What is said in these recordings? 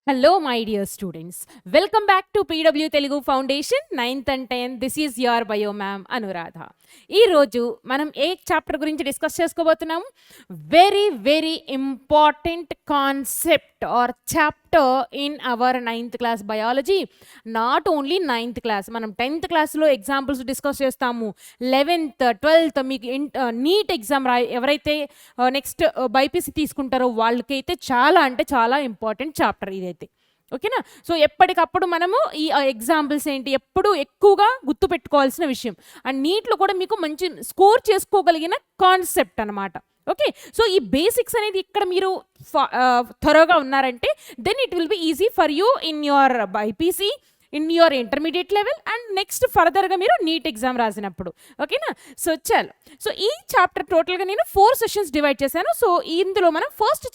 Hello, my dear students. Welcome back to PW Telugu Foundation 9th and 10th. This is your bio ma'am Anuradha. ఈ రోజు మనం ఏ chapter గురించి discuss చేసుకోబోతున్నాము very important concept or chapter in our 9th class biology. Not only 9th class, మనం 10th క్లాస్లో examples discuss చేస్తాము. 11th 12th మీకు నీట్ ఎగ్జామ్ ఎవరైతే నెక్స్ట్ బైపీసీ తీసుకుంటారో వాళ్ళకైతే చాలా అంటే చాలా ఇంపార్టెంట్ చాప్టర్ ఇదైతే. ఓకేనా? సో ఎప్పటికప్పుడు మనము ఈ ఎగ్జాంపుల్స్ ఏంటి ఎప్పుడు ఎక్కువగా గుర్తుపెట్టుకోవాల్సిన విషయం, అండ్ నీట్లో కూడా మీకు మంచి స్కోర్ చేసుకోగలిగిన కాన్సెప్ట్ అనమాట. ఓకే, సో ఈ బేసిక్స్ అనేది ఇక్కడ మీరు త్వరగా ఉన్నారంటే then it will be easy for you in your BiPC, in your intermediate level and next ఫర్దర్గా మీరు నీట్ ఎగ్జామ్ రాసినప్పుడు. ఓకేనా? సో చాలు. సో ఈ చాప్టర్ టోటల్గా నేను 4 సెషన్స్ డివైడ్ చేశాను. సో ఇందులో మనం ఫస్ట్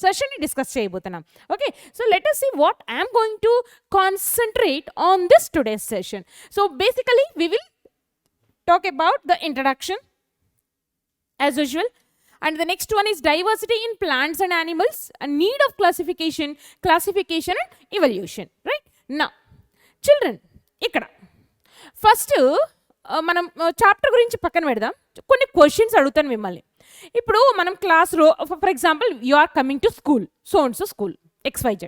సెషన్ డిస్కస్ చేయబోతున్నాం. Okay, so let us see what I am going to concentrate on this today's session. So basically we will talk about the introduction as usual, and the next one is diversity in plants and animals, a need of classification and evolution. Right now children, ఇక్కడ first మనం chapter గురించి పక్కన పెడదాం. కొన్ని questions అడుగుతాను మిమ్మల్ని. ఇప్పుడు మనం క్లాస్లో for example you are coming to school, so and so school XYZ.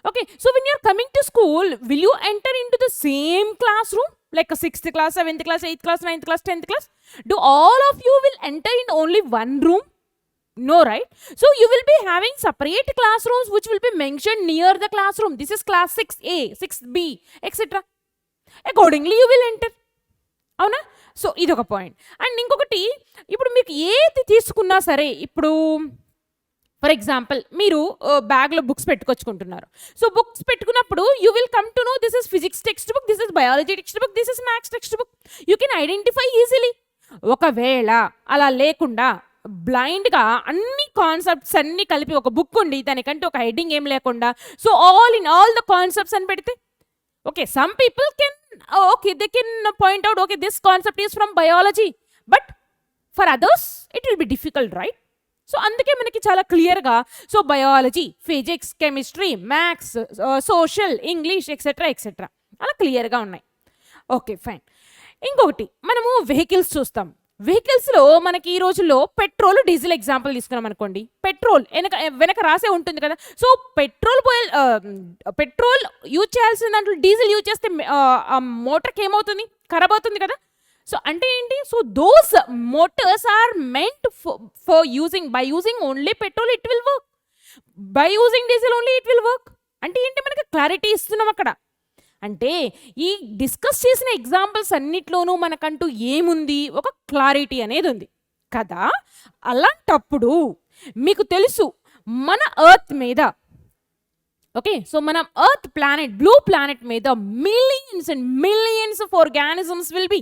Okay, so when you are coming to school, will you enter into the same classroom like a 6th class, 7th class, 8th class, 9th class, 10th class? Do all of you will enter in only one room? No, right? So you will be having separate classrooms which will be mentioned near the classroom. This is class 6A, 6B, etc. Accordingly you will enter. అవునా? So ఇదొక point. And ఇంకొకటి, ఇప్పుడు మీకు ఏది తీసుకున్నా సరే, ఇప్పుడు for example మీరు బ్యాగ్లో బుక్స్ పెట్టుకొచ్చుకుంటున్నారు. సో బుక్స్ పెట్టుకున్నప్పుడు you will come to know this is physics text book, this is biology text book, this is maths text book. You can identify easily. ఒకవేళ అలా లేకుండా బ్లైండ్గా అన్ని కాన్సెప్ట్స్ అన్నీ కలిపి ఒక బుక్ ఉండి దానికంటే ఒక హెడ్డింగ్ ఏం లేకుండా సో ఆల్ ద కాన్సెప్ట్స్ అని పెడితే, okay, some people can they can point out, okay, this concept is from biology, but for others it will be difficult, right? So అందుకే మనకి చాలా క్లియర్గా so biology, physics, chemistry, maths, social, English etcetera అలా క్లియర్గా ఉన్నాయి. Okay fine. ఇంకొకటి, మనము vehicles చూస్తాం. వెహికల్స్లో మనకి ఈ రోజుల్లో పెట్రోల్, డీజిల్ ఎగ్జాంపుల్ తీసుకున్నాం అనుకోండి. పెట్రోల్ వెనక రాసే ఉంటుంది కదా. సో పెట్రోల్ యూజ్ చేయాల్సిన దాంట్లో డీజిల్ యూజ్ చేస్తే మోటార్కి ఏమవుతుంది? ఖరాబ్ అవుతుంది కదా. సో అంటే ఏంటి? So those motors are meant for using, by using only petrol it will work, by using diesel only it will work. అంటే ఏంటి? మనకి క్లారిటీ ఇస్తున్నాం అక్కడ. అంటే ఈ డిస్కస్ చేసిన ఎగ్జాంపుల్స్ అన్నిట్లోనూ మనకంటూ ఏముంది? ఒక క్లారిటీ అనేది ఉంది కదా. అలాంటప్పుడు మీకు తెలుసు మన ఎర్త్ మీద, ఓకే, సో మనం ఎర్త్ ప్లానెట్, బ్లూ ప్లానెట్ మీద millions and millions of organisms will be.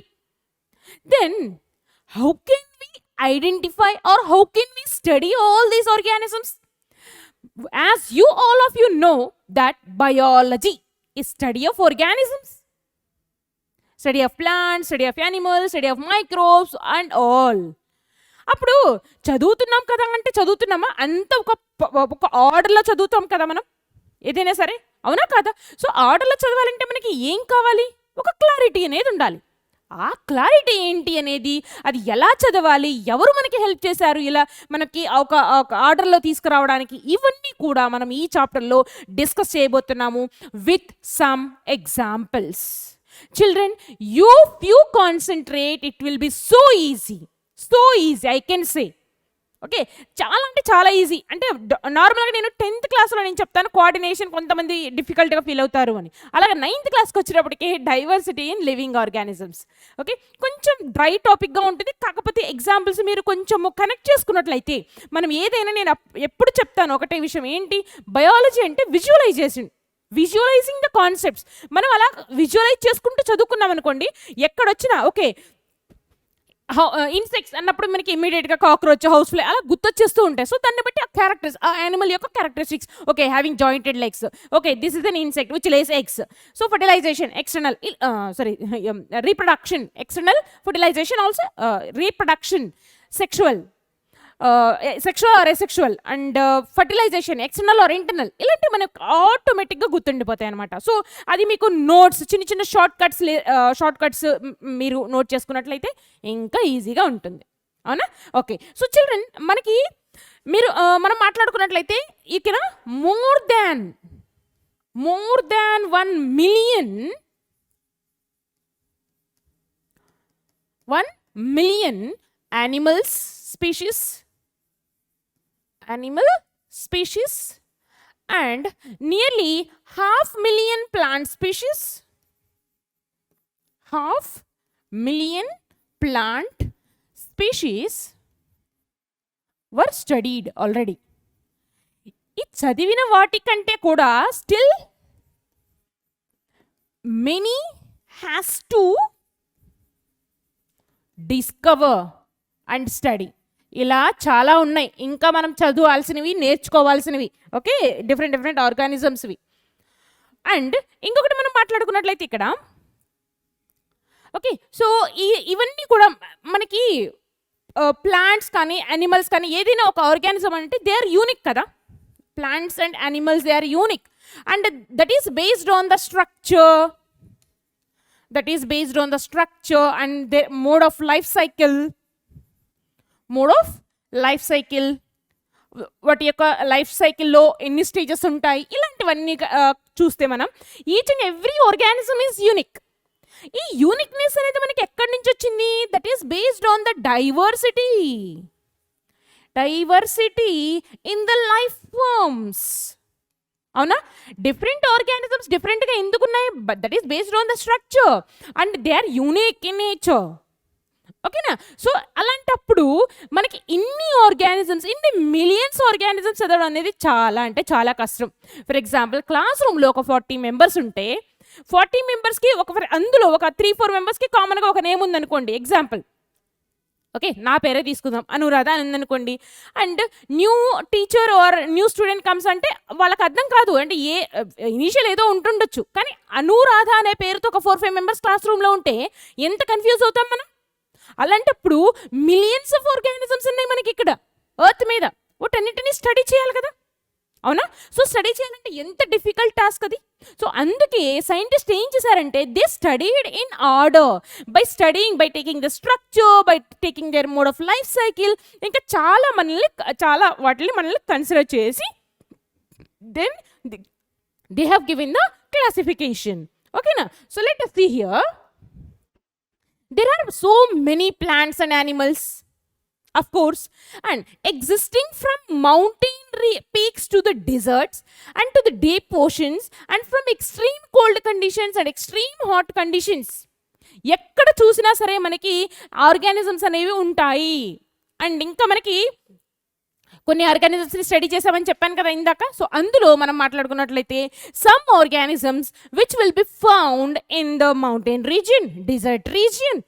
Then how can we identify or how can we study all these organisms? As you all of you know that biology is study of organisms, study of plants, study of animals, study of microbes and all. అప్పుడు చదువుతున్నాం కదా అంటే చదువుతున్నామా? అంత ఒక ఆర్డర్లో చదువుతాం కదా మనం ఏదైనా సరే, అవునా కదా? సో ఆర్డర్లో చదవాలంటే మనకి ఏం కావాలి? ఒక క్లారిటీ అనేది ఉండాలి. ఆ క్లారిటీ ఏంటి అనేది, అది ఎలా చదవాలి, ఎవరు మనకి హెల్ప్ చేశారు ఇలా మనకి ఒక ఆర్డర్లో తీసుకురావడానికి, ఇవన్నీ కూడా మనం ఈ చాప్టర్లో డిస్కస్ చేయబోతున్నాము with some examples. Children, you concentrate, it will be so easy I can say. Okay, చాలా అంటే చాలా ఈజీ. అంటే నార్మల్గా నేను 10th క్లాస్లో నేను చెప్తాను కోఆర్డినేషన్ కొంతమంది డిఫికల్ట్గా ఫీల్ అవుతారు అని. అలాగే 9th క్లాస్కి వచ్చేటప్పటికి diversity in living organisms. Okay, కొంచెం డ్రై టాపిక్గా ఉంటుంది. కాకపోతే ఎగ్జాంపుల్స్ మీరు కొంచెము కనెక్ట్ చేసుకున్నట్లయితే మనం ఏదైనా, నేను ఎప్పుడు చెప్తాను ఒకటే విషయం ఏంటి, బయాలజీ అంటే విజువలైజింగ్ ద కాన్సెప్ట్స్. మనం అలా విజువలైజ్ చేసుకుంటూ చదువుకున్నాం అనుకోండి, ఎక్కడొచ్చినా ఓకే ఇన్సెక్ట్స్ అన్నప్పుడు మనకి ఇమీడియట్గా కాక్రోచ్, హౌస్ ఫ్లై అలా గుర్తొచ్చేస్తూ ఉంటాయి. సో దాన్ని బట్టి ఆ క్యారెక్టర్స్, ఆ యానిమల్ యొక్క characteristics, okay having jointed legs, okay this is an insect which lays eggs. So fertilization external, reproduction external, fertilization also reproduction sexual, sexual or asexual, and fertilization external or internal, ఇలాంటివి మనకు ఆటోమేటిక్గా గుర్తుండిపోతాయి అనమాట. So అది మీకు notes, చిన్న చిన్న short cuts మీరు note చేసుకున్నట్లయితే ఇంకా ఈజీగా ఉంటుంది. అవునా? ఓకే. సో చిల్డ్రన్, మనకి మనం మాట్లాడుకున్నట్లయితే ఇక్కడ more than 1 million animal species and nearly 500,000 plant species. 500,000 plant species were studied already. ఈ చదివిన వాటికంటే కూడా still many has to discover and study. ఇలా చాలా ఉన్నాయి ఇంకా మనం చదవాల్సినవి, నేర్చుకోవాల్సినవి. ఓకే, డిఫరెంట్ ఆర్గానిజమ్స్వి. అండ్ ఇంకొకటి మనం మాట్లాడుకున్నట్లయితే ఇక్కడ ఓకే, సో ఇవన్నీ కూడా మనకి ప్లాంట్స్ కానీ యానిమల్స్ కానీ ఏదైనా ఒక ఆర్గానిజం అంటే దే ఆర్ యూనిక్ కదా. Plants and animals, they are unique and that is based on the structure and their mode of life cycle. వాటి యొక్క లైఫ్ సైకిల్లో ఎన్ని స్టేజెస్ ఉంటాయి, ఇలాంటివన్నీ చూస్తే మనం each and every organism is unique. ఈ యూనిక్నెస్ అనేది మనకి ఎక్కడి నుంచి వచ్చింది? That is based on the diversity in the life forms. అవునా? డిఫరెంట్ ఆర్గానిజమ్స్ డిఫరెంట్గా ఎందుకు ఉన్నాయి? But that is based on the structure and they are unique in nature. ఓకేనా? సో అలాంటప్పుడు మనకి ఇన్ని మిలియన్స్ ఆర్గానిజమ్స్ చదవడం అనేది చాలా అంటే చాలా కష్టం. ఫర్ ఎగ్జాంపుల్, క్లాస్ రూమ్లో ఒక 40 మెంబర్స్ ఉంటే 40 మెంబర్స్కి అందులో ఒక 3-4 మెంబర్స్కి కామన్గా ఒక నేమ్ ఉందనుకోండి. ఎగ్జాంపుల్, ఓకే, నా పేరే తీసుకుందాం, అనురాధ అని ఉందనుకోండి. And new teacher or new student comes అంటే వాళ్ళకి అర్థం కాదు, అంటే ఇనీషియల్ ఏదో ఉంటుండొచ్చు, కానీ అనురాధ అనే పేరుతో ఒక 4-5 మెంబర్స్ క్లాస్ రూమ్లో ఉంటే ఎంత కన్ఫ్యూజ్ అవుతాం మనం. అలాంటప్పుడు మిలియన్స్ ఆఫ్ ఆర్గానిజమ్స్ ఉన్నాయి మనకి ఇక్కడ ఎర్త్ మీద. వాటన్నిటిని స్టడీ చేయాలి కదా. అవునా? సో స్టడీ చేయాలంటే ఎంత డిఫికల్ట్ టాస్క్ అది. సో అందుకే సైంటిస్ట్ ఏం చేశారంటే they studied in order, by taking the structure, by taking their mode of life cycle, ఇంకా చాలా వాటిని మనల్ని కన్సిడర్ చేసి then they have given the classification. ఓకేనా? So let us see here. There are so many plants and animals, of course, and existing from mountain peaks to the deserts and to the deep oceans and from extreme cold conditions and extreme hot conditions. ఎక్కడ చూసినా సరే మనకి organisms అనేవి ఉంటాయి. And ఇంకా మనకి కొన్ని ఆర్గానిజమ్స్ని study చేసామని చెప్పాను కదా ఇందాక. సో అందులో మనం మాట్లాడుకున్నట్లయితే some organisms which will be found in the mountain region, desert region,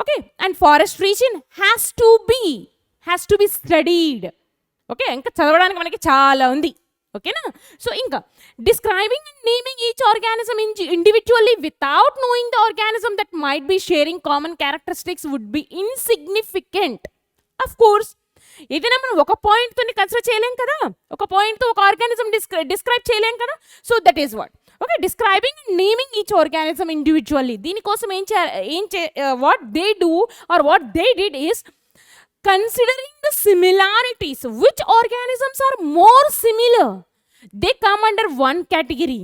okay, and forest region has to be studied. Okay, ఇంకా చదవడానికి మనకి చాలా ఉంది. ఓకేనా? సో ఇంకా describing and naming each organism individually without knowing the organism that might be sharing common characteristics would be insignificant. Of course ఏదైనా మనం ఒక పాయింట్తో కన్సిడర్ చేయలేం కదా, ఒక పాయింట్తో ఒక ఆర్గానిజం డిస్క్రైబ్ చేయలేం కదా. So that is what. Okay, describing and naming each organism individually. దీనికోసం what they do or what they did is considering the similarities. Which organisms are more similar? They come under one category.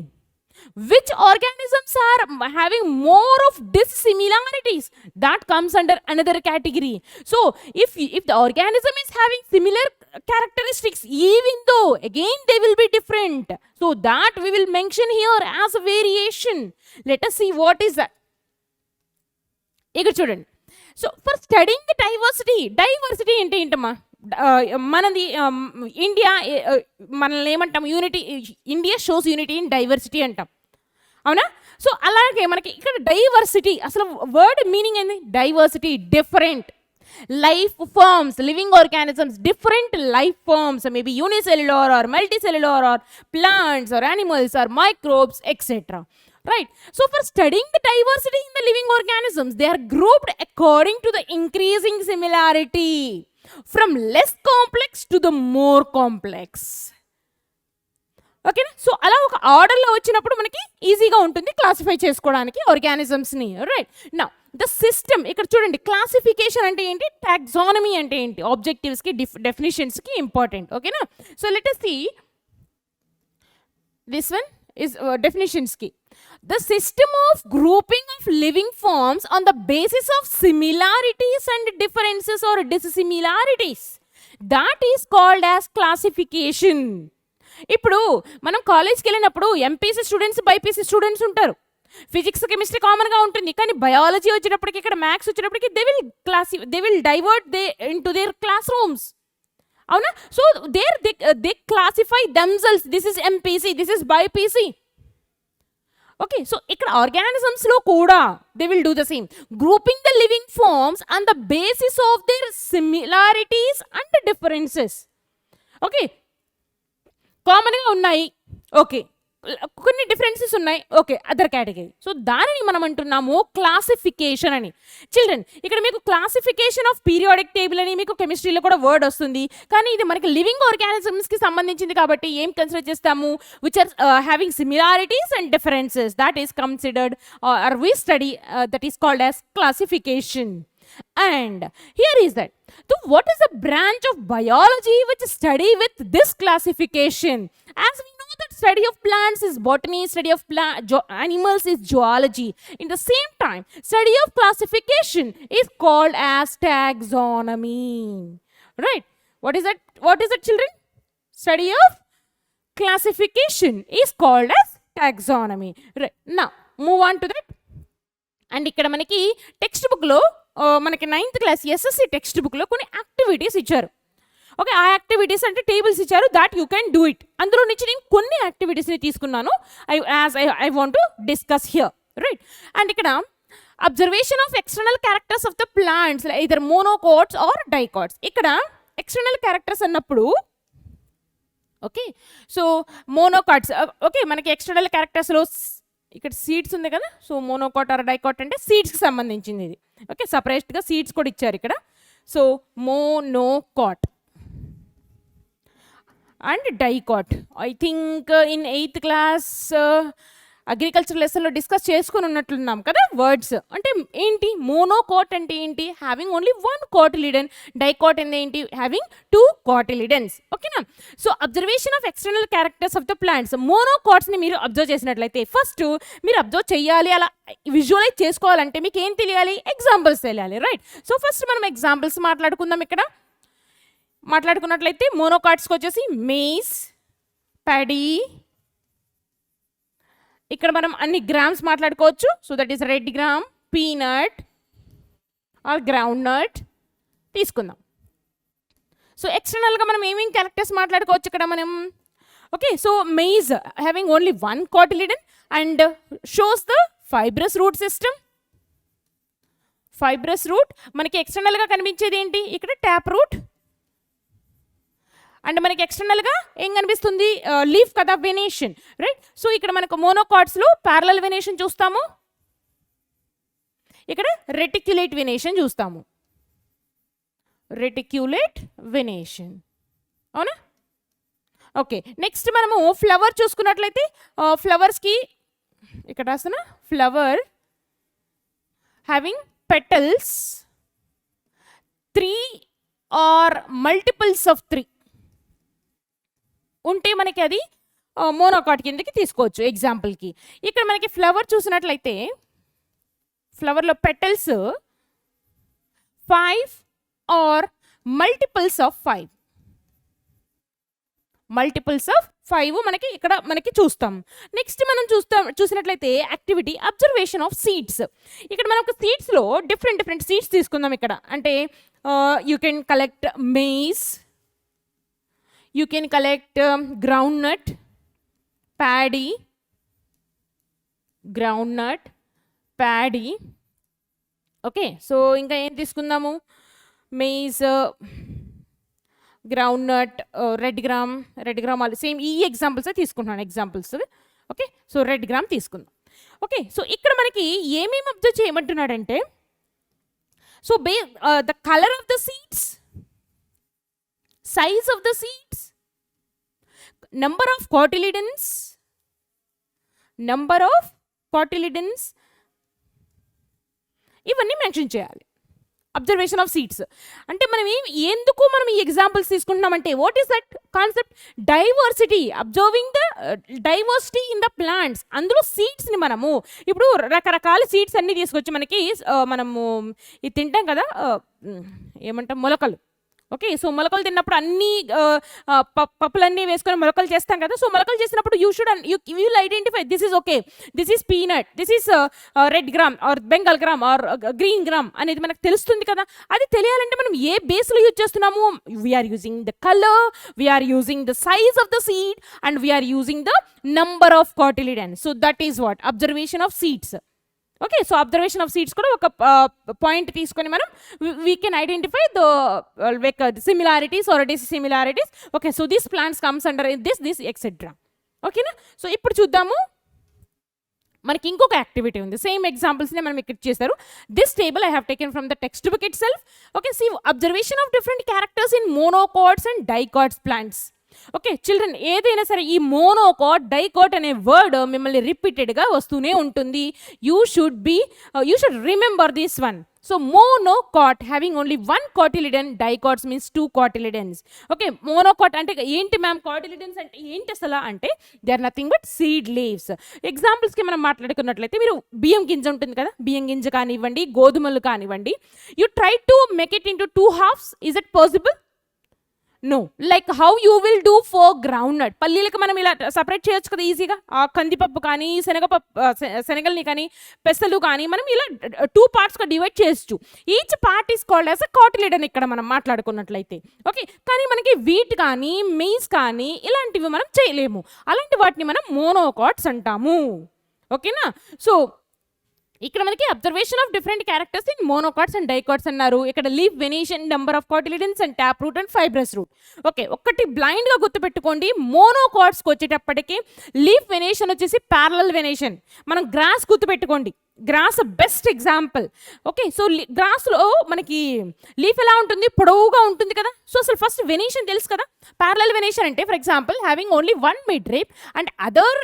Which organisms are having more of dissimilarities? That comes under another category. So if the organism is having similar characteristics, even though again they will be different, so that we will mention here as a variation. Let us see what is that. Here చూడండి. So for studying the diversity అంటే ఏంటమ్మా? మనది India, మనల్ని ఏమంటాం? India shows unity in diversity అంటాం. అవునా? So అలాగే మనకి ఇక్కడ డైవర్సిటీ, అసలు వర్డ్ మీనింగ్ ఏంది? Diversity, different life forms, living organisms, different life forms, maybe unicellular or multicellular or plants or animals or microbes etcetera. right? So for studying the diversity in the living organisms, they are grouped according to the increasing similarity from less complex to the more complex. ఓకేనా? So అలా ఒక ఆర్డర్లో వచ్చినప్పుడు మనకి ఈజీగా ఉంటుంది classify చేసుకోవడానికి ఆర్గానిజమ్స్ని, right? నా ద సిస్టమ్, ఇక్కడ చూడండి క్లాసిఫికేషన్ అంటే ఏంటి, టాక్సానమీ అంటే ఏంటి, ఆబ్జెక్టివ్స్కి డెఫినిషన్స్కి ఇంపార్టెంట్. ఓకేనా? So let us see this one is definitions key. The system of grouping of living forms on the basis of similarities and differences or dissimilarities, that is called as classification. ఇప్పుడు మనం కాలేజ్కి వెళ్ళినప్పుడు MPC students BiPC students ఉంటారు. Physics chemistry కామన్గా ఉంటుంది, కానీ biology వచ్చేటప్పటికి ఇక్కడ మ్యాథ్స్ వచ్చేటప్పటికి they will divert into their classrooms. అవునా? So they classify themselves, this is MPC, this is BiPC. Okay, so ఇక్కడ ఆర్గానిజమ్స్లో కూడా they will do the same, grouping the living forms on the basis of their similarities and differences. Okay, కామన్గా ఉన్నాయి, okay, కొన్ని differences ఉన్నాయి, okay, other category. So దానిని మనం అంటున్నాము క్లాసిఫికేషన్ అని. చిల్డ్రన్, ఇక్కడ మీకు క్లాసిఫికేషన్ ఆఫ్ పీరియాడిక్ టేబుల్ అని మీకు కెమిస్ట్రీలో కూడా వర్డ్ వస్తుంది, కానీ ఇది మనకి లివింగ్ ఆర్గానిజమ్స్కి సంబంధించింది కాబట్టి ఏం కన్సిడర్ చేస్తాము, which are having similarities and differences, that is considered or we study, that is called as classification. And here is that. So what is the branch of biology which study with this classification? As we know that study of plants is botany, study of animals is zoology. In the same time, study of classification is called as taxonomy. Right? What is that? What is it, children? Study of classification is called as taxonomy. Right. Now, move on to that. And ఇక్కడ మనకి text బుక్లో మనకి 9th class SSC text బుక్లో కొన్ని activities ఇచ్చారు. Okay, ఆ activities అంటే tables ఇచ్చారు, that you can do it. అందులో నుంచి నేను కొన్ని యాక్టివిటీస్ని తీసుకున్నాను, I want to discuss here, right? And ఇక్కడ observation of external characters of the plants either monocots or dicots. ఇక్కడ ఎక్స్టర్నల్ క్యారెక్టర్స్ అన్నప్పుడు ఓకే, సో మోనోకాట్స్, ఓకే, మనకి ఎక్స్టర్నల్ క్యారెక్టర్స్లో ఇక్కడ సీడ్స్ ఉంది కదా, సో మోనోకాట్ ఆర్ డైకాట్ అంటే సీడ్స్కి సంబంధించింది ఇది. ఓకే, సపరేట్గా సీడ్స్ కూడా ఇచ్చారు ఇక్కడ. So monocot and dicot, I think in 8th class agriculture లెసన్లో డిస్కస్ చేసుకుని ఉన్నట్లున్నాం కదా వర్డ్స్. అంటే ఏంటి, మోనోకాట్ అంటే ఏంటి, హ్యావింగ్ ఓన్లీ 1 కోటిలిడన్. డైకాట్ అంటే ఏంటి, హ్యావింగ్ 2 కోటిలిడన్స్. ఓకేనా? So observation of external characters of the plants, మోనోకాట్స్ని మీరు అబ్జర్వ్ చేసినట్లయితే ఫస్ట్ మీరు అబ్జర్వ్ చేయాలి, అలా విజువలైజ్ చేసుకోవాలంటే మీకు ఏం తెలియాలి, ఎగ్జాంపుల్స్ తెలియాలి, రైట్? సో ఫస్ట్ మనం ఎగ్జాంపుల్స్ మాట్లాడుకుందాం. ఇక్కడ మాట్లాడుకున్నట్లయితే మోనోకాట్స్కి వచ్చేసి మేజ్, ప్యాడీ, ఇక్కడ మనం అన్ని గ్రామ్స్ మాట్లాడుకోవచ్చు. So that is red gram, peanut or groundnut తీసుకుందాం. సో ఎక్స్టర్నల్గా మనం ఏమేమి క్యారెక్టర్స్ మాట్లాడుకోవచ్చు ఇక్కడ మనం. Okay, so maize having only 1 cotyledon and shows the fibrous root system. Fibrous root మనకి ఎక్స్టర్నల్గా కనిపించేది ఏంటి, ఇక్కడ ట్యాప్ రూట్. అండ్ మనకి ఎక్స్టర్నల్గా ఏం కనిపిస్తుంది, లీఫ్ కదా, వెనేషన్, రైట్? సో ఇక్కడ మనకు మోనోకాట్స్లో ప్యారలల్ వెనేషన్ చూస్తాము, ఇక్కడ రెటిక్యులేట్ వెనేషన్ చూస్తాము, రెటిక్యులేట్ వెనేషన్, అవునా? ఓకే, నెక్స్ట్ మనము ఫ్లవర్ చూసుకున్నట్లయితే ఫ్లవర్స్కి ఇక్కడ రాస్తున్నా, flower having petals 3 or multiples of 3 ఉంటే మనకి అది మోనోకాట్ కిందకి తీసుకోవచ్చు. ఎగ్జాంపుల్కి ఇక్కడ మనకి ఫ్లవర్ చూసినట్లయితే ఫ్లవర్లో petals 5 are multiples of 5, multiples of 5 మనకి ఇక్కడ మనకి చూస్తాం. నెక్స్ట్ మనం చూసినట్లయితే యాక్టివిటీ అబ్జర్వేషన్ ఆఫ్ సీడ్స్. ఇక్కడ మనకు సీడ్స్లో డిఫరెంట్ సీడ్స్ తీసుకుందాం. ఇక్కడ అంటే you can collect maize, you can collect groundnut, paddy, groundnut, paddy. Okay, so ఇంకా ఏం తీసుకుందాము, maize, groundnut, red gram same ఈ ఎగ్జాంపుల్స్ తీసుకుంటున్నాను examples. Okay, so red gram తీసుకుందాం. ఓకే, సో ఇక్కడ మనకి ఏమేమి అబ్జర్వ్ చేయమంటున్నాడంటే, so the colour of the seeds, size of the seeds, number of cotyledons, ఇవన్నీ మెన్షన్ చేయాలి. అబ్జర్వేషన్ ఆఫ్ సీడ్స్ అంటే మనం ఎందుకు మనం ఈ ఎగ్జాంపుల్స్ తీసుకుంటున్నామంటే, what is that concept? Diversity, observing the diversity in the plants. అందులో సీడ్స్ని మనము ఇప్పుడు రకరకాల సీడ్స్ అన్నీ తీసుకొచ్చి మనకి మనము ఇది తింటాం కదా, ఏమంటాం, మొలకలు. ఓకే, సో మొలకలు తిన్నప్పుడు అన్ని పప్పులన్నీ వేసుకొని మొలకలు చేస్తాం కదా. సో మొలకలు చేసినప్పుడు you will identify this is okay, this is peanut, this is red gram or Bengal gram or green gram అనేది మనకు తెలుస్తుంది కదా. అది తెలియాలంటే మనం ఏ బేస్లో యూజ్ చేస్తున్నాము? We are using the colour, we are using the size of the seed and we are using the number of cotyledons. So that is what observation of seeds. Okay, so observation of seeds కూడా ఒక point తీసుకొని మనం we can identify the similarities or dissimilarities. Okay, so this plants comes under this etcetera. ఓకేనా, so ఇప్పుడు చూద్దాము. మనకి ఇంకొక activity ఉంది, సేమ్ ఎగ్జాంపుల్స్ని మనం ఇక్కడ చేస్తారు. This table I have taken from the textbook itself. Okay, see observation of different characters in monocots and dicots plants. Okay children, ఏదైనా సరే ఈ మోనోకాట్, డైకాట్ అనే వర్డ్ మిమ్మల్ని రిపీటెడ్గా వస్తూనే ఉంటుంది. You should remember this one. So monocot having only one cotyledon, dicots means 2 cotyledons. Okay, monocot అంటే ఏంటి మ్యామ్? cotyledons అంటే ఏంటి అసలు అంటే they are nothing but seed leaves. ఎగ్జాంపుల్స్కి మనం మాట్లాడుకున్నట్లయితే, మీరు బియ్యం గింజ ఉంటుంది కదా, బియ్యం గింజ కానివ్వండి, గోధుమలు కానివ్వండి, you try to make it into 2 halves. Is it possible? No. Like how you will do for groundnut. పల్లీలకి మనం ఇలా సపరేట్ చేయొచ్చు కదా ఈజీగా. కందిపప్పు కానీ, శనగల్ని కానీ, పెసలు కానీ మనం ఇలా 2 partsగా డివైడ్ చేయొచ్చు. Each part is called as a cotyledon ఇక్కడ మనం మాట్లాడుకున్నట్లయితే. ఓకే, కానీ మనకి వీట్ కానీ, మెయిజ్ కానీ ఇలాంటివి మనం చేయలేము. అలాంటి వాటిని మనం మోనోకాట్స్ అంటాము. ఓకేనా, సో ఇక్కడ మనకి observation of different characters in monocots and dicots అన్నారు. ఇక్కడ leaf venation, number of cotyledons and tap root and fibrous root. Okay, ఒక్కటి బ్లైండ్గా గుర్తుపెట్టుకోండి, మోనోకాట్స్కి వచ్చేటప్పటికి లీఫ్ వెనేషన్ వచ్చేసి ప్యారలల్ వెనేషన్. మనం గ్రాస్ గుర్తుపెట్టుకోండి, grass best example. Okay, so గ్రాస్లో మనకి లీఫ్ ఎలా ఉంటుంది? పొడవుగా ఉంటుంది కదా. సో అసలు ఫస్ట్ వెనేషన్ తెలుసు కదా. ప్యారలల్ వెనేషన్ అంటే for example having only one mid rib and other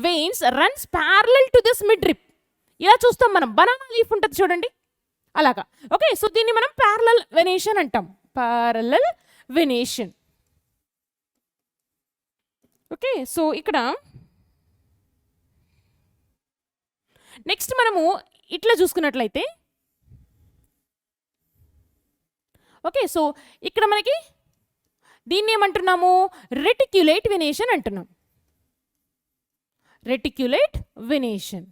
veins runs parallel to this mid rib. ఇలా చూస్తాం మనం, బనానా లీఫ్ ఉంటుంది చూడండి అలాగా. ఓకే, సో దీన్ని మనం ప్యారలల్ వెనేషన్ అంటాం, ప్యారలల్ వెనేషన్. ఓకే, సో ఇక్కడ నెక్స్ట్ మనము ఇట్లా చూసుకున్నట్లయితే, ఓకే సో ఇక్కడ మనకి దీన్ని ఏమంటున్నాము? రెటిక్యులేట్ వెనేషన్ అంటున్నాం. Reticulate venation.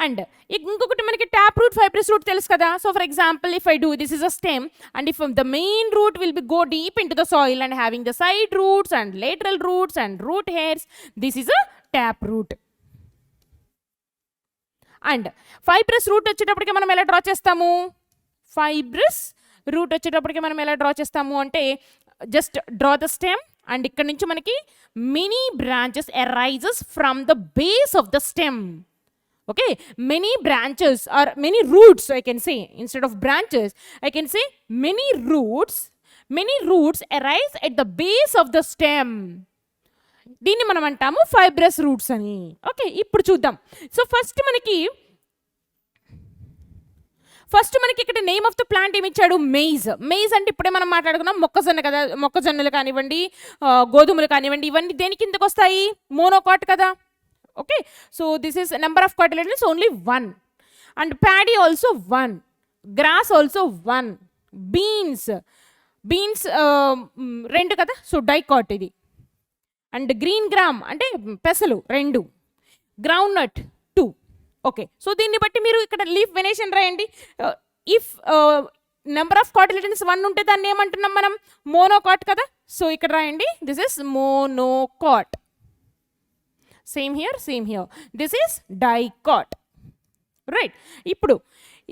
అండ్ ఇంకొకటి మనకి ట్యాప్ రూట్, ఫైబ్రస్ రూట్ తెలుసు కదా. So for example if I do this is a stem and if the main root will be go deep into the soil and having the side roots and lateral roots and root hairs, this is a tap root. And fibrous route వచ్చేటప్పటికి మనం ఎలా draw చేస్తాము? Fibrous route వచ్చేటప్పటికి మనం ఎలా draw చేస్తాము అంటే, just draw the stem and ఇక్కడ నుంచి మనకి many branches arises from the base of the stem. Okay, many branches or many roots I can say, instead of branches I can say many roots arise at the base of the stem. దీన్ని మనం అంటాము fibrous roots అని. Okay, ఇప్పుడు చూద్దాం. So first మనకి ఇక్కడ name of the plant ఏమి ఇచ్చాడు? మెయిజ్. మెయిజ్ అంటే ఇప్పుడే మనం మాట్లాడుకున్నాం మొక్కజొన్న కదా. మొక్కజొన్నలు కానివ్వండి, గోధుమలు కానివ్వండి, ఇవన్నీ దేని కిందకు వస్తాయి? మోనోకాట్ కదా. Okay, so this is number of cotyledons only 1 and paddy also 1, grass also 1, beans రెండు కదా. సో డైకాట్ ఇది. అండ్ గ్రీన్ గ్రామ్ అంటే పెసలు 2, గ్రౌండ్ నట్ 2. ఓకే, సో దీన్ని బట్టి మీరు ఇక్కడ లీఫ్ వెనేషన్ రాయండి. ఇఫ్ నెంబర్ ఆఫ్ cotyledons 1 ఉంటే దాన్ని ఏమంటున్నాం మనం? మోనోకాట్ కదా. సో ఇక్కడ రాయండి, this is monocot. Same here this is dicot. Right, ఇప్పుడు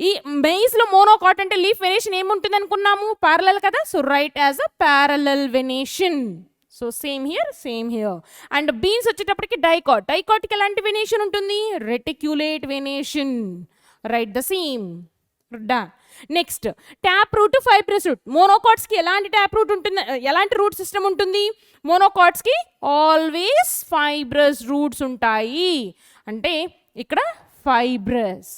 ఈ మెయిజ్లో మోనోకాట్ అంటే లీఫ్ వెనేషన్ ఏముంటుంది అనుకున్నాము? ప్యారలల్ కదా. So write as a parallel venation. So same here. And beans వచ్చేటప్పటికి డైకాట్కి ఎలాంటి వెనేషన్ ఉంటుంది? Reticulate venation. Right the same. Done. Next tap root, fibrous root. మోనోకాట్స్కి ఎలాంటి ట్యాప్ రూట్ ఉంటుంది, ఎలాంటి రూట్ సిస్టమ్ ఉంటుంది? మోనోకాట్స్కి ఆల్వేస్ ఫైబ్రస్ రూట్స్ ఉంటాయి. అంటే ఇక్కడ ఫైబ్రస్.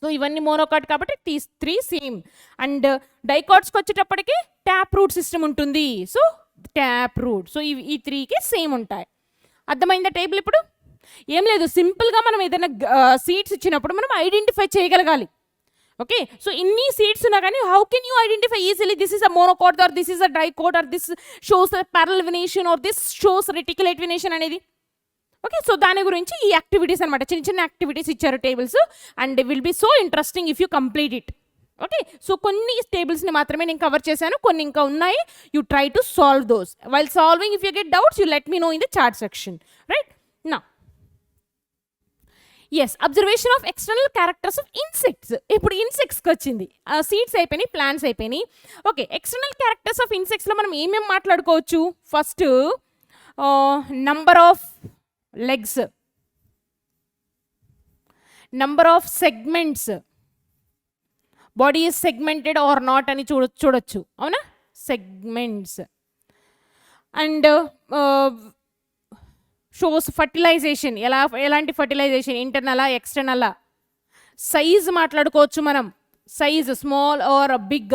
సో ఇవన్నీ మోనోకాట్ కాబట్టి these 3 సేమ్. అండ్ డైకాట్స్కి వచ్చేటప్పటికి ట్యాప్ రూట్ సిస్టమ్ ఉంటుంది. So tap route. సో ఈ 3కి సేమ్ ఉంటాయి. అర్థమైందా టేబుల్? ఇప్పుడు ఏం లేదు, సింపుల్గా మనం ఏదైనా సీడ్స్ ఇచ్చినప్పుడు మనం ఐడెంటిఫై చేయగలగాలి. ఓకే, సో ఇన్ని సీడ్స్ ఉన్నా కానీ how can you identify easily this is a monocot or this is a dicot or this shows parallel venation or this shows reticulate venation అనేది? ఓకే, సో దాని గురించి ఈ యాక్టివిటీస్ అనమాట, చిన్న చిన్న యాక్టివిటీస్ ఇచ్చారు tables. And will be so interesting if you complete it. Okay, so కొన్ని టేబుల్స్ని మాత్రమే నేను కవర్ చేశాను, కొన్ని ఇంకా ఉన్నాయి. You try to solve those. While solving if you get doubts you let me know in the chat section. Right నా yes, observation of external characters of insects. ఇప్పుడు ఇన్సెక్ట్స్కి వచ్చింది. సీడ్స్ అయిపోయినాయి, ప్లాంట్స్ అయిపోయినాయి. ఓకే, ఎక్స్టర్నల్ క్యారెక్టర్స్ ఆఫ్ ఇన్సెక్ట్స్లో మనం ఏమేమి మాట్లాడుకోవచ్చు? First number of legs, number of segments, body is segmented or not అని చూడొచ్చు. అవునా? సెగ్మెంట్స్. అండ్ షోస్ ఫర్టిలైజేషన్, ఎలాంటి ఫర్టిలైజేషన్, ఇంటర్నలా ఎక్స్టర్నలా. సైజ్ మాట్లాడుకోవచ్చు మనం, size small or big.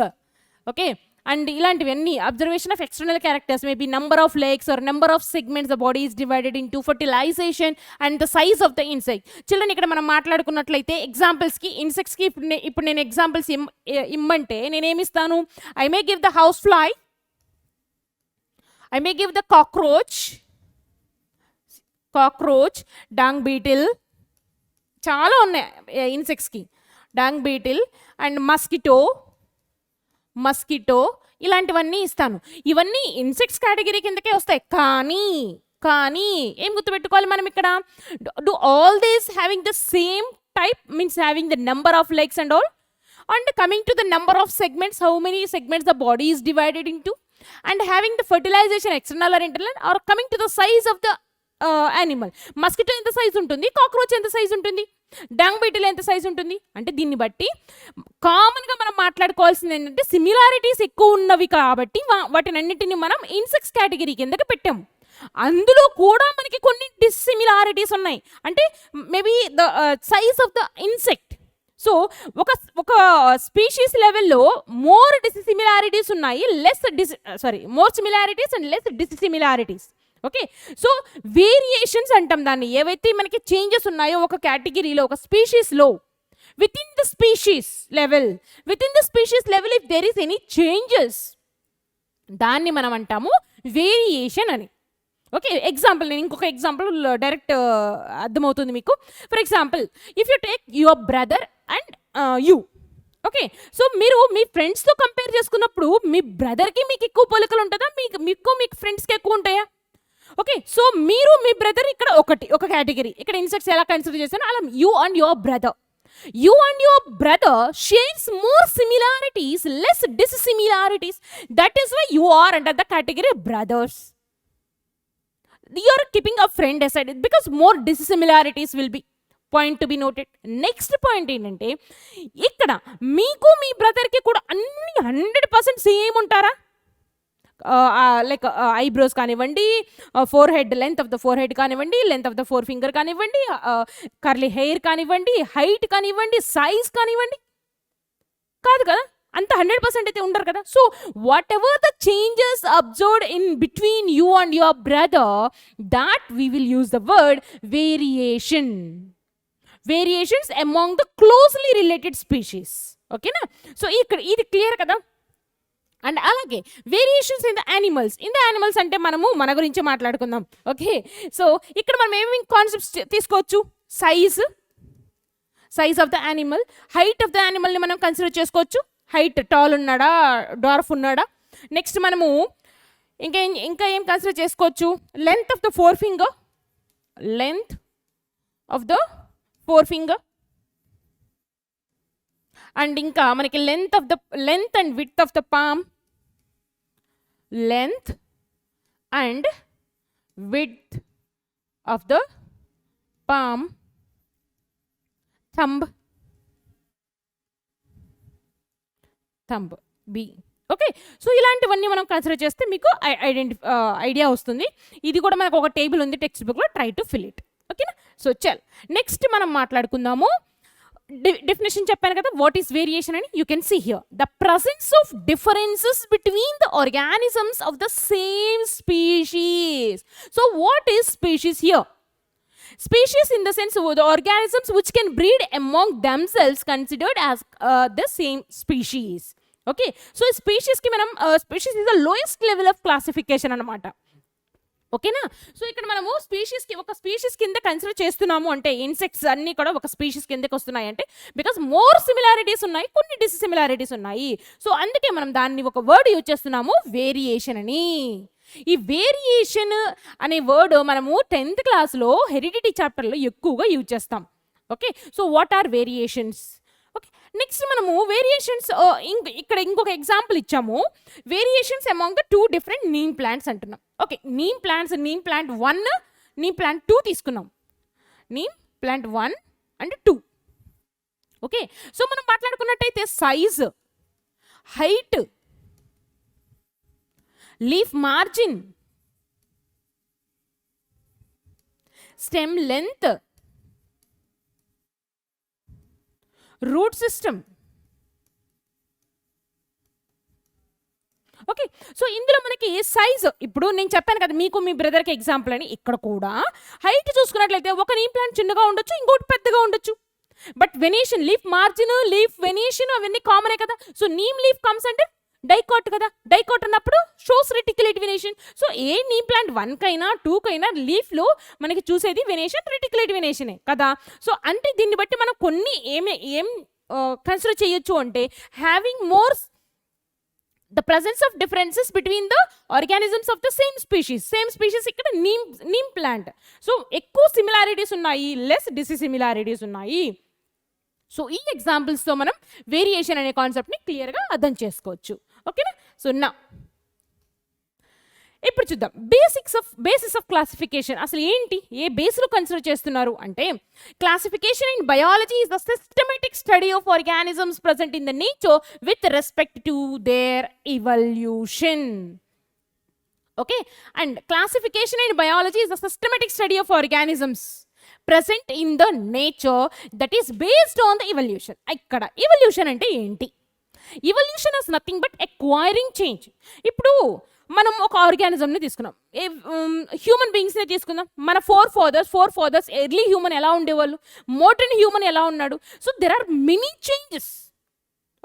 Okay, and ఇలాంటివన్నీ observation of external characters, maybe number of legs or number of segments the body is divided into, fertilization and the size of the insect. Children ఇక్కడ మనం మాట్లాడుకున్నట్లయితే ఎగ్జాంపుల్స్కి, ఇన్సెక్ట్స్కి ఇప్పుడు నేను examples ఇమ్మంటే నేనేమిస్తాను? I may give the house fly, I may give the cockroach, dung beetle, చాలా ఉన్నాయి ఇన్సెక్ట్స్కి. డంగ్ బీటిల్ అండ్ మస్కిటో ఇలాంటివన్నీ ఇస్తాను. ఇవన్నీ ఇన్సెక్ట్స్ కేటగిరీ కిందకే వస్తాయి. కానీ ఏం గుర్తుపెట్టుకోవాలి మనం ఇక్కడ? Do all these having the same type, means having the number of legs and all. And coming to the number of segments, how many segments the body is divided into, and having the fertilization external or internal, or coming to the size of the animal. Mosquito ఎంత size ఉంటుంది, cockroach ఎంత size ఉంటుంది, dung beetle ఎంత size ఉంటుంది. అంటే దీన్ని బట్టి కామన్గా మనం మాట్లాడుకోవాల్సింది ఏంటంటే సిమిలారిటీస్ ఎక్కువ ఉన్నవి కాబట్టి వాటిని అన్నిటిని మనం ఇన్సెక్ట్స్ కేటగిరీ కిందకి పెట్టాము. అందులో కూడా మనకి కొన్ని డిస్సిమిలారిటీస్ ఉన్నాయి. అంటే maybe the size of the insect. So ఒక స్పీషీస్ లెవెల్లో మోర్ డిస్సిమిలారిటీస్ ఉన్నాయి, more similarities and less dissimilarities. Okay, so variations అంటాం దాన్ని. ఏవైతే మనకి చేంజెస్ ఉన్నాయో ఒక కేటగిరీలో, ఒక స్పీషీస్లో, within the species level if there is any changes, దాన్ని మనం అంటాము వేరియేషన్ అని. ఓకే, ఎగ్జాంపుల్, నేను ఇంకొక ఎగ్జాంపుల్ డైరెక్ట్ అర్థమవుతుంది మీకు. For example, if you take your brother and you. Okay, so మీరు మీ ఫ్రెండ్స్తో కంపేర్ చేసుకున్నప్పుడు మీ బ్రదర్కి మీకు ఎక్కువ పోలికలు ఉంటుందా, మీకు ఫ్రెండ్స్కి ఎక్కువ ఉంటాయా? ఓకే, సో మీరు మీ బ్రదర్ ఇక్కడ ఒక కేటగిరీ. ఇక్కడ ఇన్సెక్ట్స్ ఎలా కన్సిడర్ చేశాను అలా you and your brother shares more similarities, less dissimilarities. That is why you are under the category brothers. You are keeping a friend aside because more dissimilarities will be. Point to be noted. Next point ఏంటంటే ఇక్కడ మీకు మీ బ్రదర్కి కూడా అన్ని 100% same ఉంటారా? Like eyebrows కానివ్వండి, forehead, length of the forehead కానివ్వండి, length of the forefinger కానివ్వండి, కర్లీ హెయిర్ కానివ్వండి, హైట్ కానివ్వండి, సైజ్ కానివ్వండి, కాదు కదా, అంత 100% అయితే ఉండరు కదా. So whatever the changes observed in between you and your brother, that we will use the word variations among the closely related species. ఓకేనా? సో ఇక్కడ ఇది క్లియర్ కదా. అండ్ అలాగే వేరియేషన్స్ ఇన్ ద యానిమల్స్ అంటే మనము మన గురించి మాట్లాడుకుందాం. ఓకే, సో ఇక్కడ మనం ఏమేమి కాన్సెప్ట్స్ తీసుకోవచ్చు? Size of the animal, height of the యానిమల్ని మనం కన్సిడర్ చేసుకోవచ్చు. హైట్, టాల్ ఉన్నాడా, డార్ఫ్ ఉన్నాడా. నెక్స్ట్ మనము ఇంకా ఏం కన్సిడర్ చేసుకోవచ్చు? Length of the forefinger, and ఇంకా మనకి length and width of the palm, length and width of the palm, thumb B. Okay, so ఇలాంటివన్నీ మనం కన్సిడర్ చేస్తే మీకు ఐడియా వస్తుంది. ఇది కూడా మనకు ఒక టేబుల్ ఉంది టెక్స్ట్ బుక్లో, ట్రై టు ఫిల్ ఇట్. ఓకేనా? సో చల్ నెక్స్ట్ మనం మాట్లాడుకుందాము. డెఫినేషన్ చెప్పాను కదా, వాట్ ఈస్ వేరియేషన్ అని. You can see here the presence of differences between the organisms of the same species. So what is species here? Species in the sense of the organisms which can breed among themselves considered as the same species. Okay, so species ki manam species is the lowest level of classification anamata. ఓకేనా? So ఇక్కడ మనము స్పీషీస్కి ఒక species కింద consider చేస్తున్నాము అంటే insects అన్నీ కూడా ఒక స్పీషీస్ కిందకి వస్తున్నాయి అంటే బికాస్ మోర్ సిమిలారిటీస్ ఉన్నాయి, కొన్ని డిసిమిలారిటీస్ ఉన్నాయి. సో అందుకే మనం దాన్ని ఒక వర్డ్ యూజ్ చేస్తున్నాము, వేరియేషన్ అని. ఈ వేరియేషన్ అనే వర్డ్ మనము 10th క్లాస్లో హెరిడిటీ చాప్టర్లో ఎక్కువగా యూజ్ చేస్తాం. Okay, so what are variations? Okay, next మనము వేరియేషన్స్ ఇక్కడ ఇంకొక ఎగ్జాంపుల్ ఇచ్చాము, variations among the 2 different neem plants అంటున్నాం. Okay, neem plants, neem plant 1, neem plant 2 తీసుకున్నాం. Neem plant 1 and 2. Okay, so మనం మాట్లాడుకున్నట్టయితే size, height, leaf margin, stem length, root system. Okay, so ఇందులో మనకి సైజ్, ఇప్పుడు నేను చెప్పాను కదా మీకు మీ బ్రదర్కి ఎగ్జాంపుల్ అని, ఇక్కడ కూడా హైట్ చూసుకున్నట్లయితే ఒక నీమ్ ప్లాంట్ చిన్నగా ఉండొచ్చు, ఇంకోటి పెద్దగా ఉండొచ్చు. But venation, leaf margin, leaf venation అవన్నీ కామనే కదా. సో నీమ్ లీఫ్ కమ్స్ అంటే డైకాట్ కదా, డైకాట్ అన్నప్పుడు షోస్ రెటిక్యులేట్ వెనేషన్. సో ఏ నీమ్ ప్లాంట్ 1 కైనా 2 కైనా లీఫ్లో మనకి చూసేది వెనేషన్, రెటిక్యులేట్ వెనేషనే కదా. సో అంటే దీన్ని బట్టి మనం కొన్ని ఏం కన్సిడర్ చేయొచ్చు అంటే having more the presence of differences between the organisms of the same species. Same species ఇక్కడ neem plant. సో ఎక్కువ సిమిలారిటీస్ ఉన్నాయి, లెస్ డిసిసిమిలారిటీస్ ఉన్నాయి. సో ఈ ఎగ్జాంపుల్స్తో మనం వేరియేషన్ అనే కాన్సెప్ట్ని క్లియర్గా అర్థం చేసుకోవచ్చు. ఓకేనా? సో నా ఇప్పుడు చూద్దాం బేసిస్ ఆఫ్ క్లాసిఫికేషన్. అసలు ఏంటి, ఏ బేస్లో కన్సిడర్ చేస్తున్నారు అంటే, classification in biology is the systematic study of organisms present in the nature with respect to their evolution. Okay, and classification in biology is the systematic study of organisms present in the nature that is based on the evolution. ఇక్కడ evolution అంటే ఏంటి? Evolution is nothing but acquiring change. ఇప్పుడు మనం ఒక ఆర్గానిజంని తీసుకున్నాం, human బీయింగ్స్ని తీసుకుందాం. మన four fathers early human ఎలా ఉండేవాళ్ళు, మోడర్న్ హ్యూమన్ ఎలా ఉన్నాడు. So there are many changes.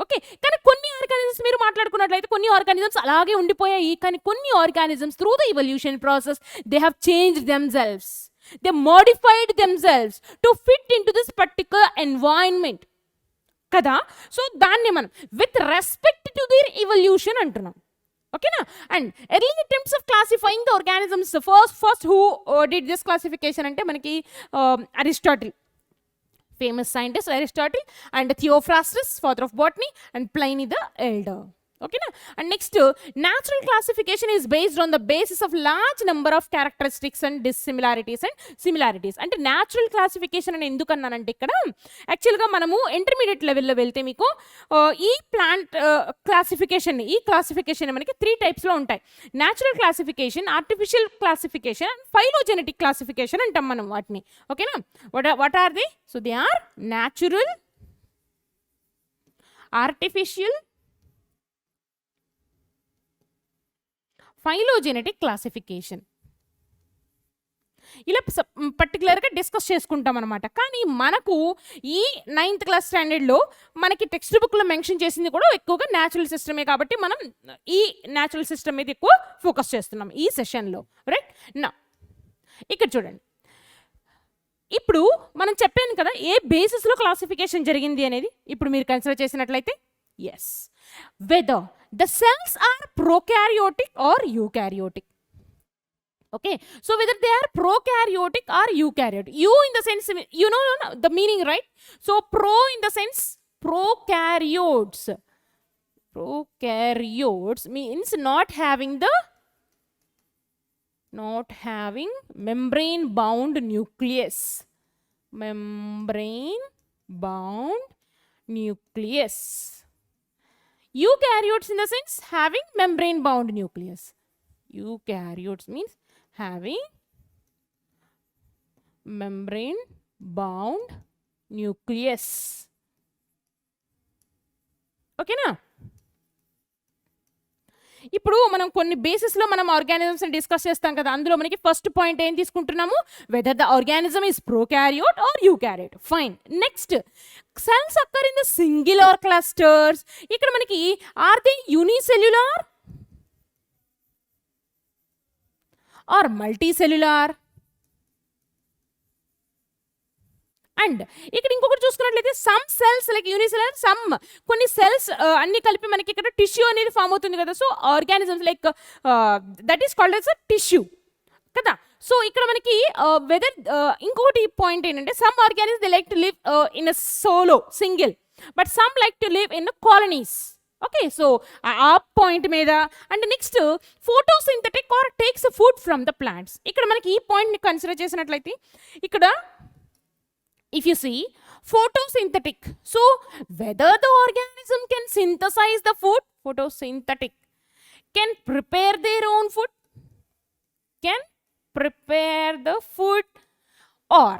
Okay, కానీ కొన్ని ఆర్గానిజమ్స్ మీరు మాట్లాడుకున్నట్లయితే కొన్ని ఆర్గానిజమ్స్ అలాగే ఉండిపోయాయి, కానీ కొన్ని organisms through the evolution process they have changed themselves, they modified themselves to fit in to this particular environment కదా. సో దాన్ని మనం with respect to their evolution అంటున్నాం. ఓకేనా? And early attempts of classifying the organisms, first who did this classification అంటే మనకి Aristotle, famous scientist Aristotle, and Theophrastus, father of botany, and Pliny the Elder. Okay na? And next, natural classification is based on the basis of large number of characteristics and dissimilarities and similarities. అంటే natural classification అని ఎందుకు అన్నానంటే ఇక్కడ యాక్చువల్గా మనము intermediate లెవెల్లో వెళ్తే మీకు ఈ ప్లాంట్ ఈ క్లాసిఫికేషన్ మనకి 3 టైప్స్లో ఉంటాయి. Natural classification, artificial classification and phylogenetic classification అంటాం మనం వాటిని. ఓకేనా? What are they? So they are natural, artificial, phylogenetic classification. ఇలా పర్టికులర్గా డిస్కస్ చేసుకుంటాం అనమాట. కానీ మనకు ఈ 9th క్లాస్ స్టాండర్డ్లో మనకి టెక్స్ట్ బుక్లో మెన్షన్ చేసింది కూడా ఎక్కువగా న్యాచురల్ సిస్టమే, కాబట్టి మనం ఈ న్యాచురల్ సిస్టమ్ మీద ఎక్కువ ఫోకస్ చేస్తున్నాం ఈ సెషన్లో. రైట్ నా ఇక్కడ చూడండి, ఇప్పుడు మనం చెప్పాను కదా ఏ బేసిస్లో క్లాసిఫికేషన్ జరిగింది అనేది. ఇప్పుడు మీరు కన్సిడర్ చేసినట్లయితే yes, whether the cells are prokaryotic or eukaryotic. Okay, so whether they are prokaryotic or eukaryotic, you in the sense, you know the meaning, right? So pro in the sense prokaryotes means not having the not having membrane bound nucleus. Membrane bound nucleus. Eukaryotes in the sense having membrane bound nucleus. Eukaryotes means having membrane bound nucleus. ఓకేనా? ఇప్పుడు మనం కొన్ని బేసిస్లో మనం ఆర్గానిజమ్స్ని discuss చేస్తాం కదా, అందులో మనకి ఫస్ట్ పాయింట్ ఏం తీసుకుంటున్నాము, whether the organism is prokaryote or eukaryote. Fine. Next, cells occur in the single or clusters. ఇక్కడ మనకి are they unicellular or multicellular. And ఇక్కడ ఇంకొకటి చూసుకున్నట్లయితే some cells like unicellular, some కొన్ని సెల్స్ అన్ని కలిపి మనకి ఇక్కడ టిష్యూ అనేది ఫామ్ అవుతుంది కదా. So organisms like that is called as a tissue కదా. సో ఇక్కడ మనకి వెదర్ ఇంకొకటి పాయింట్ ఏంటంటే some organisms they like to live in a solo single, but some like to live in colonies. Okay, so ఆ point మీద. And next, photosynthetic or takes food from the plants. ఇక్కడ మనకి ఈ పాయింట్ని consider చేసినట్లయితే ఇక్కడ if you see photosynthetic, so whether the organism can synthesize the food, photosynthetic, can prepare their own food, can prepare the food, or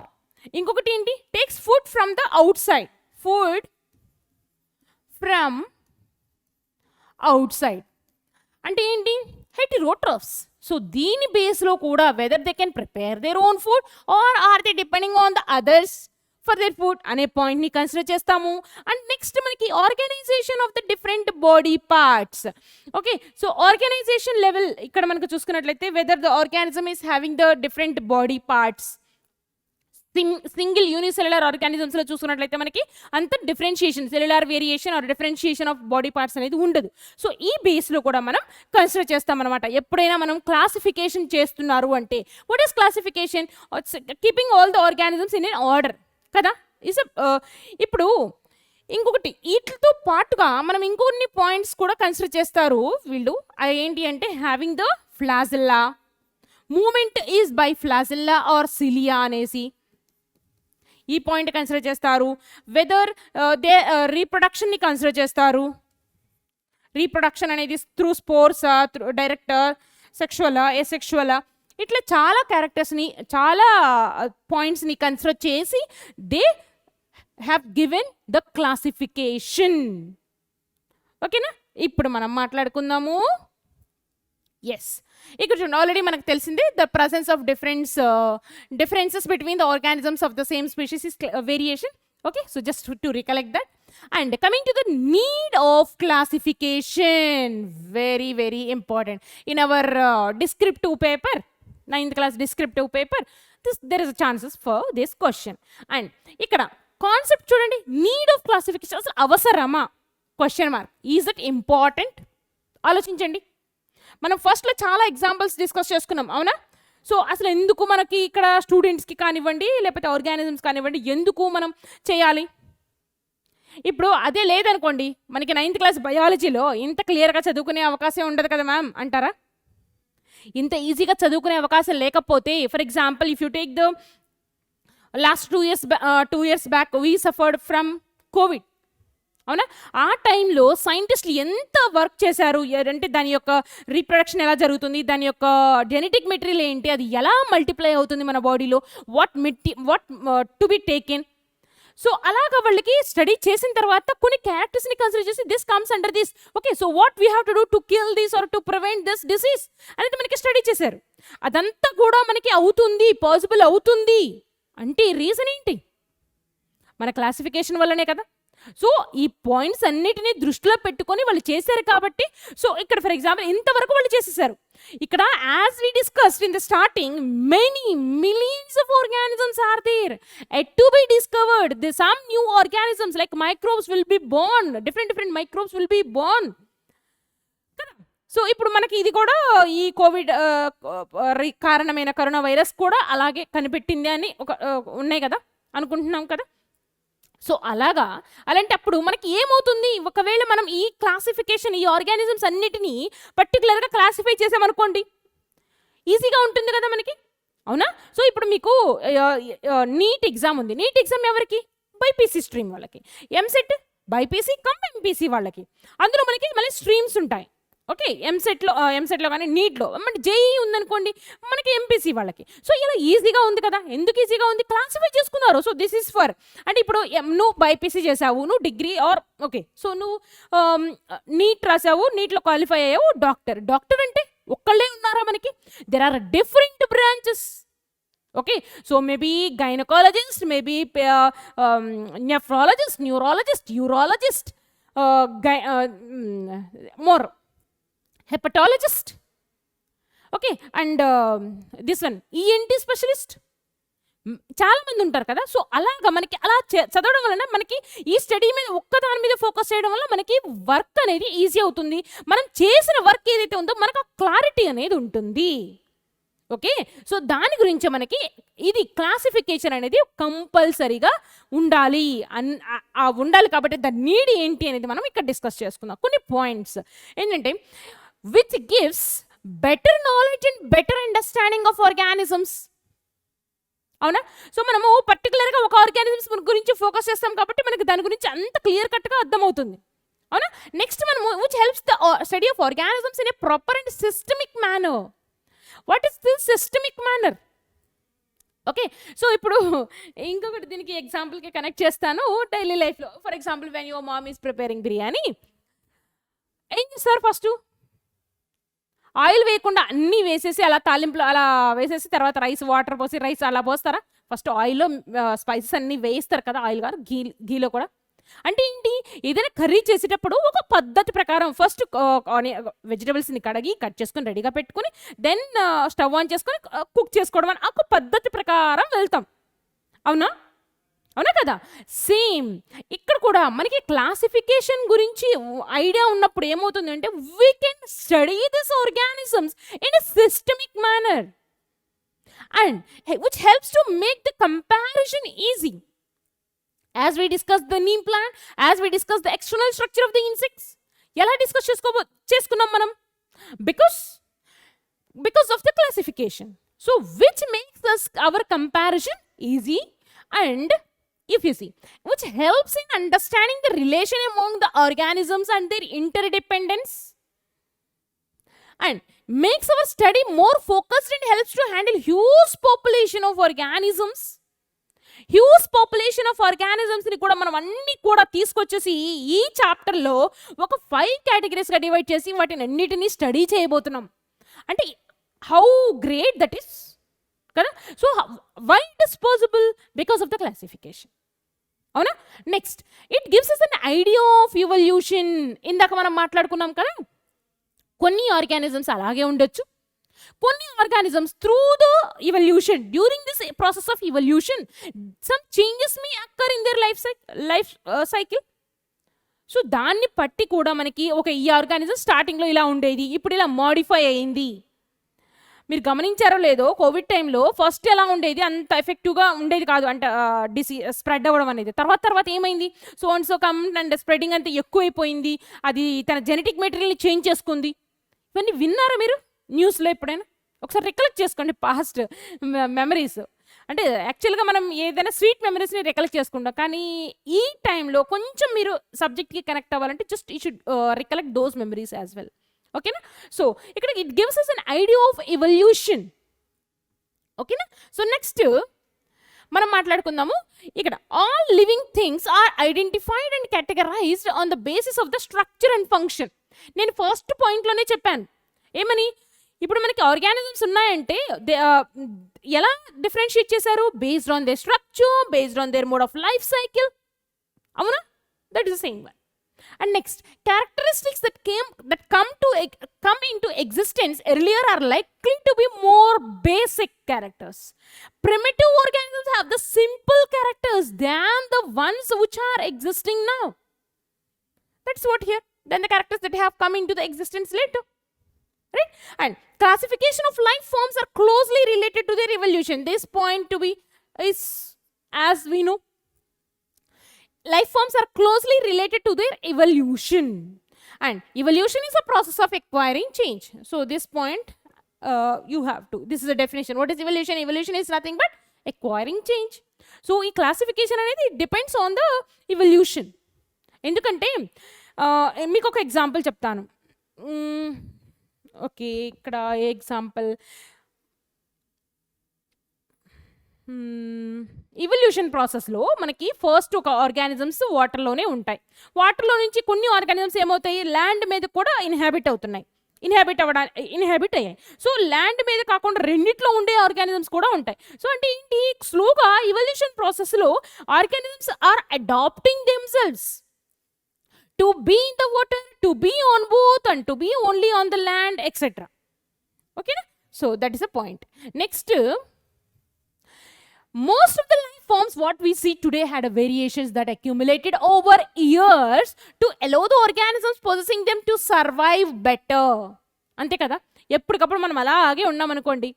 inkokati enti takes food from the outside, food from outside అంటే ఏంటి, heterotrophs. So దీని బేస్లో కూడా whether they can prepare their own food or or they depending on the others for their food అనే పాయింట్ని consider చేస్తాము. And next మనకి organization of the different body parts. Okay, so organization level ఇక్కడ మనకు చూసుకున్నట్లయితే whether the organism is having the different body parts. Single unicellular ఆర్గానిజమ్స్లో చూసుకున్నట్లయితే మనకి అంత differentiation, cellular variation or differentiation of body parts అనేది ఉండదు. సో ఈ బేస్లో కూడా మనం కన్సిడర్ చేస్తామన్నమాట. ఎప్పుడైనా మనం క్లాసిఫికేషన్ చేస్తున్నారు అంటే what is classification, keeping all the organisms in an order కదా. ఇప్పుడు ఇంకొకటి వీటితో పాటుగా మనం ఇంకొన్ని పాయింట్స్ కూడా కన్సిడర్ చేస్తారు వీళ్ళు. అది ఏంటి అంటే having the flagella, movement is by flagella or cilia అనేసి ఈ పాయింట్ కన్సిడర్ చేస్తారు. వెదర్ దే రీప్రొడక్షన్ని కన్సిడర్ చేస్తారు. రీప్రొడక్షన్ అనేది త్రూ స్పోర్స్, డైరెక్ట్ సెక్షువలా, ఎసెక్షువలా, ఇట్లా చాలా క్యారెక్టర్స్ని, చాలా పాయింట్స్ని కన్సిడర్ చేసి they have given the classification. ఓకేనా? ఇప్పుడు మనం మాట్లాడుకుందాము. ఎస్, ఇక్కడ చూడండి, ఆల్రెడీ మనకు తెలిసిందే the presence of differences between the organisms of the same species is variation. Okay, so just to recollect that. And coming to the need of classification, very very important in our descriptive paper, 9th class descriptive paper, there is a chances for this question. And ikkada concept chudandi, need of classification asalu avasarama, question mark, is it important? ఆలోచించండి. మనం ఫస్ట్లో చాలా examples discuss చేసుకున్నాం, అవునా? So అసలు ఎందుకు మనకి ఇక్కడ స్టూడెంట్స్కి కానివ్వండి లేకపోతే ఆర్గానిజమ్స్ కానివ్వండి ఎందుకు మనం చేయాలి? ఇప్పుడు అదే లేదనుకోండి, మనకి 9th క్లాస్ బయాలజీలో ఇంత క్లియర్గా చదువుకునే అవకాశం ఉండదు కదా మ్యామ్ అంటారా? ఇంత ఈజీగా చదువుకునే అవకాశం లేకపోతే, for example if you take the last 2 years back we suffered from Covid, అవునా? ఆ టైంలో సైంటిస్టులు ఎంత వర్క్ చేశారు అంటే దాని యొక్క రీప్రొడక్షన్ ఎలా జరుగుతుంది, దాని యొక్క జెనెటిక్ మెటీరియల్ ఏంటి, అది ఎలా మల్టిప్లై అవుతుంది మన బాడీలో, what to be taken. So అలాగా వాళ్ళకి స్టడీ చేసిన తర్వాత కొన్ని క్యారెక్టర్స్ని కన్సిడర్ చేసి this comes under this. Okay, so what we have to do to kill this or to prevent this disease అనేది మనకి స్టడీ చేశారు. అదంతా కూడా మనకి అవుతుంది, పాసిబుల్ అవుతుంది అంటే రీజన్ ఏంటి? మన క్లాసిఫికేషన్ వల్లనే కదా. సో ఈ పాయింట్స్ అన్నిటినీ దృష్టిలో పెట్టుకొని వాళ్ళు చేశారు కాబట్టి, సో ఇక్కడ ఫర్ ఎగ్జాంపుల్ ఇంతవరకు వాళ్ళు చేసేసారు. ఇక్కడ as we discussed in the starting, many millions of organisms are there yet to be discovered. The some new organisms like microbes will be born, different microbes will be born కదా. So ఇప్పుడు మనకి ఇది కూడా ఈ Covid కారణమైన corona virus కూడా అలాగే కనిపెట్టింది అని ఉన్నాయి కదా, అనుకుంటున్నాం కదా. సో అలాంటి అప్పుడు మనకి ఏమవుతుంది, ఒకవేళ మనం ఈ క్లాసిఫికేషన్, ఈ ఆర్గానిజమ్స్ అన్నిటినీ పర్టికులర్గా క్లాసిఫై చేసామనుకోండి, ఈజీగా ఉంటుంది కదా మనకి, అవునా? సో ఇప్పుడు మీకు నీట్ ఎగ్జామ్ ఉంది. నీట్ ఎగ్జామ్ ఎవరికి? బైపీసీ స్ట్రీమ్ వాళ్ళకి. ఎంసెట్ బైపీసీ కమ్ ఎంపీసీ వాళ్ళకి. అందులో మనకి మళ్ళీ స్ట్రీమ్స్ ఉంటాయి. ఓకే, ఎంసెట్లో కానీ నీట్లో మన జేఈ ఉందనుకోండి మనకి ఎంపీసీ వాళ్ళకి. సో ఇలా ఈజీగా ఉంది కదా. ఎందుకు ఈజీగా ఉంది? క్లాసిఫై చేసుకున్నారు. సో దిస్ ఈస్ ఫర్ అంటే ఇప్పుడు నువ్వు బైపీసీ చేసావు, నువ్వు డిగ్రీ ఆర్ ఓకే, సో నువ్వు నీట్ రాసావు, నీట్లో క్వాలిఫై అయ్యావు, డాక్టర్ అంటే ఒక్కళ్ళే ఉన్నారా మనకి? There are different branches. Okay, so maybe gynaecologist, maybe nephrologist, neurologist, urologist, more hepatologist, okay, and this one ENT specialist, చాలా మంది ఉంటారు కదా. సో అలాగా మనకి అలా చదవడం వలన మనకి ఈ స్టడీ మీద ఒక్కదాని మీద ఫోకస్ చేయడం వల్ల మనకి వర్క్ అనేది ఈజీ అవుతుంది. మనం చేసిన వర్క్ ఏదైతే ఉందో మనకు ఆ క్లారిటీ అనేది ఉంటుంది. ఓకే, సో దాని గురించి మనకి ఇది క్లాసిఫికేషన్ అనేది కంపల్సరీగా ఉండాలి. ఉండాలి కాబట్టి దాని నీడ్ ఏంటి అనేది మనం ఇక్కడ డిస్కస్ చేసుకుందాం. కొన్ని పాయింట్స్ ఏంటంటే which gives better knowledge and better understanding of organisms. అవునా? సో మనము పర్టికులర్గా ఒక ఆర్గానిజమ్స్ గురించి ఫోకస్ చేస్తాం కాబట్టి మనకి దాని గురించి అంత క్లియర్ కట్గా అర్థమవుతుంది. అవునా? నెక్స్ట్ మనము which helps the study of organisms in a proper and systemic manner. What is this systemic manner? Okay, so ఇప్పుడు ఇంకొకటి దీనికి ఎగ్జాంపుల్కి కనెక్ట్ చేస్తాను. డైలీ లైఫ్లో for example when your mom is preparing biryani, ఏం చేస్తారు? ఫస్ట్ ఆయిల్ వేయకుండా అన్నీ వేసేసి అలా తాలింపులో అలా వేసేసి తర్వాత రైస్ వాటర్ పోసి రైస్ అలా పోస్తారా? ఫస్ట్ ఆయిల్లో స్పైసెస్ అన్నీ వేయిస్తారు కదా, ఆయిల్ కాదు గీలో కూడా. అంటే ఏంటి? ఏదైనా కర్రీ చేసేటప్పుడు ఒక పద్ధతి ప్రకారం ఫస్ట్ వెజిటబుల్స్ని కడిగి కట్ చేసుకొని రెడీగా పెట్టుకుని దెన్ స్టవ్ ఆన్ చేసుకొని కుక్ చేసుకోవడం అని ఒక పద్ధతి ప్రకారం వెళ్తాం. అవునా? అవునా కదా? సేమ్ ఇక్కడ కూడా మనకి క్లాసిఫికేషన్ గురించి ఐడియా ఉన్నప్పుడు ఏమవుతుందంటే we can study this organisms in a systemic manner and which helps to make the comparison easy. As we discussed the neem plant, as we discussed the external structure of the insects, ఎలా discuss చేసుకున్నాం మనం? because of the classification. So which makes us our comparison easy and if you see which helps in understanding the relation among the organisms and their interdependence and makes our study more focused and helps to handle huge population of organisms. Huge population of ఆర్గానిజమ్స్ని కూడా మనం అన్ని కూడా తీసుకొచ్చేసి ఈ చాప్టర్లో ఒక 5 కేటగిరీస్గా divide చేసి వాటిని అన్నిటినీ స్టడీ చేయబోతున్నాం. అంటే హౌ గ్రేట్ దట్ ఈస్ కదా. So why it is possible? Because of the classification. అవునా? Next it gives us an idea of evolution. ఇందాక మనం మాట్లాడుకున్నాం కదా, కొన్ని ఆర్గానిజమ్స్ అలాగే ఉండొచ్చు, కొన్ని organisms through the evolution during this process of evolution some changes may occur in their life cycle. So దాన్ని బట్టి కూడా మనకి ఒక ఈ ఆర్గానిజం స్టార్టింగ్లో ఇలా ఉండేది, ఇప్పుడు ఇలా మోడిఫై అయింది. మీరు గమనించారో లేదో, కోవిడ్ టైంలో ఫస్ట్ ఎలా ఉండేది, అంత ఎఫెక్టివ్గా ఉండేది కాదు, అంటే స్ప్రెడ్ అవ్వడం అనేది. తర్వాత ఏమైంది? So and so come and spreading అంతా ఎక్కువైపోయింది, అది తన జెనెటిక్ మెటీరియల్ని చేంజ్ చేసుకుంది. ఇవన్నీ విన్నారా మీరు న్యూస్లో? ఎప్పుడైనా ఒకసారి రికలెక్ట్ చేసుకోండి పాస్ట్ మెమరీస్. అంటే యాక్చువల్గా మనం ఏదైనా స్వీట్ మెమరీస్ని రికలెక్ట్ చేసుకుంటాం, కానీ ఈ టైంలో కొంచెం మీరు సబ్జెక్ట్కి కనెక్ట్ అవ్వాలంటే just you should recollect those memories as well. ఓకేనా? సో ఇక్కడ it gives us an idea of evolution. ఓకేనా? సో నెక్స్ట్ మనం మాట్లాడుకుందాము. ఇక్కడ all living things are identified and categorized on the basis of the structure and function. నేను first పాయింట్లోనే చెప్పాను ఏమని, ఇప్పుడు మనకి ఆర్గానిజమ్స్ ఉన్నాయంటే ఎలా డిఫరెన్షియేట్ చేశారు? Based on their structure, based on their mode of life cycle. అవునా? That is the same one. And next, characteristics that come into existence earlier are likely to be more basic characters. Primitive organisms have the simple characters than the ones which are existing now. That's what here. Then the characters that have come into the existence later. Right? And classification of life forms are closely related to their evolution. This point to be is, as we know, life forms are closely related to their evolution, and evolution is a process of acquiring change. So this point you have to. This is a definition. What is evolution? Evolution is nothing but acquiring change. So ఈ classification అనేది it depends on the evolution. ఎందుకంటే మీకు ఒక example చెప్తాను. Okay, ఇక్కడ ఏ example, evolution ప్రాసెస్లో మనకి first ఒక ఆర్గానిజమ్స్ వాటర్లోనే ఉంటాయి. వాటర్లో నుంచి కొన్ని ఆర్గానిజమ్స్ ఏమవుతాయి, ల్యాండ్ మీద కూడా ఇన్హాబిట్ అయ్యాయి. సో ల్యాండ్ మీద కాకుండా రెండిట్లో ఉండే ఆర్గానిజమ్స్ కూడా ఉంటాయి. సో అంటే ఏంటి, స్లోగా ఇవల్యూషన్ ప్రాసెస్లో organisms are adapting themselves to be in the water, to be on both, and to be only on the land, etc. Okay, so that is a point. Next, most of the life forms what we see today had a variations that accumulated over years to allow the organisms possessing them to survive better. అంతే కదా, ఎప్పటికప్పుడు మనం అలాగే ఉన్నామనుకోండి